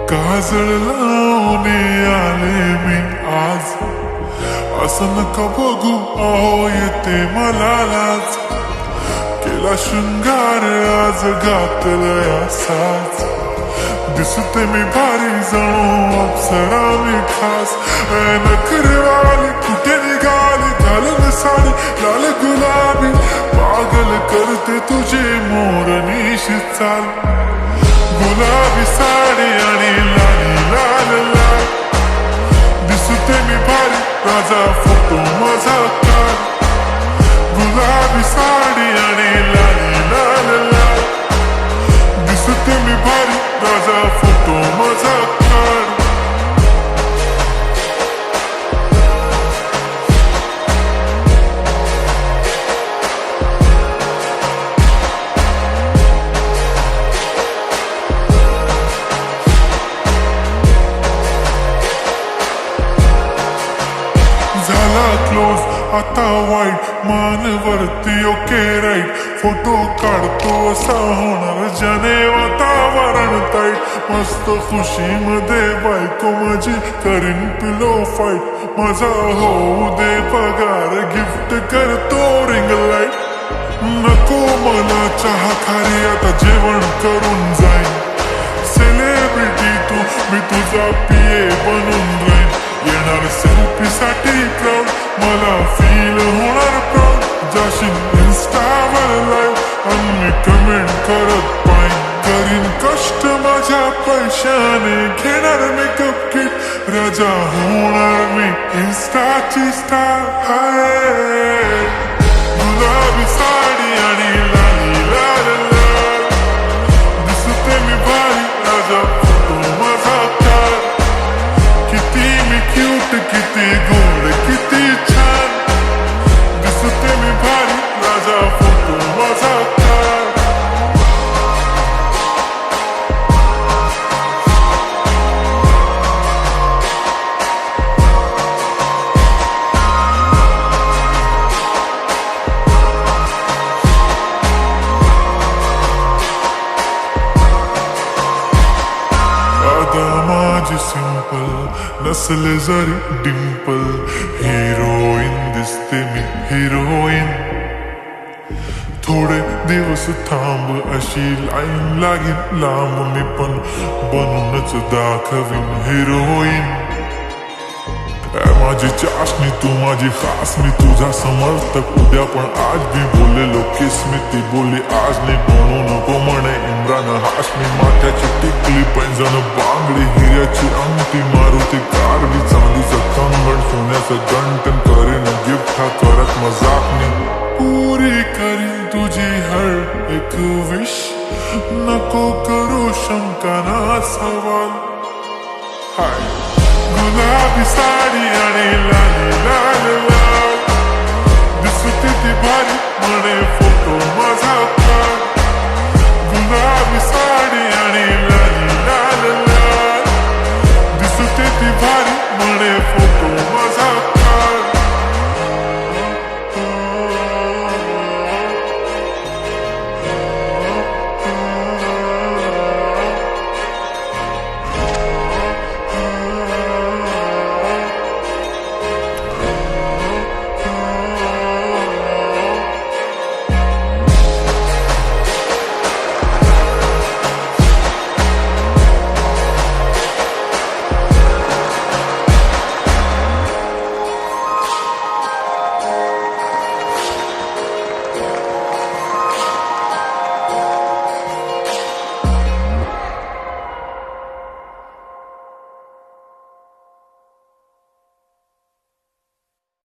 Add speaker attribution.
Speaker 1: काजळ लावून आले मी आज, असं नका बघू अहो येते मला लाज. केला शृंगार आज घातलाय असाच, दिसते मी भारी जणू अप्सरा मी खास. नखरेवाली कुठे निघाली घालून साडी लाल गुलाबी, पागल करते तुझे मोरनीशी चाल. गुलाबी साडी आणि लाली लाल लाल, दिसते मी भारी राजा फोटो माझा काढ. गुलाबी साडी आणि लाली लाल लाल, दिसते मी भारी राजा फोटो माझा काढ. झाला क्लोज आता वाईट, मान वरती ओके राईट. फोटो काढतो असा होणार ज्याने वातावरण ताईट. मस्त खुशी मध्ये बायको माझी करीन पिलो फाईट. माझा होऊ दे पगार गिफ्ट करतो रिंग लाईट. नको मला चहा खारी आता जेवण करून जाईन. सेलिब्रिटी तू मी तुझा पिये बनून राहीन. येणार सेल्फी साठी प्राऊड, मला फील होणार प्राऊड. जाशील इन्स्टावर लाईव्ह आणि मी कमेंट करत पाहिन. करीन कष्ट माझ्या पैशाने, घेणार मेकअप किट. राजा होणार मी इन्स्टाची स्टार. गुलाबी साडी आणि लाली लाल लाल, दिसते मी भारी राजा फोटो माझा काढ. किती मी क्यूट किती गोड किती छान, दिसते मी भारी राजा फोटो माझा काढ. माझी सिंपल नसले जरी डिंपल, हिरोईन दिसते मी हिरोईन. थोडे दिवस थांब अशी लाईन लागेल लांब, मी पण बनूनच दाखवीन हिरोईन. माझी चाशनी तू माझी खास, मी तुझा समर्थक उद्या पण आज भी बोललेलो किस मी. ती बोली आज नाही बनू नको म्हणे इम्रान हाशमी. माथ्याची टिकली पैंजण बांगडी, हिऱ्याची अंगठी, मारुती कारवी, चांदीचं कंगण, सोन्याचं गंटन. करीन गिफ्ट हा करत मजाक मी. पुरी करीन तुझी हर एक विश, नको करू शंका ना सवाल. गुलाबी साडी आणि लाली लाल लाल, दिसते ती भारी म्हणे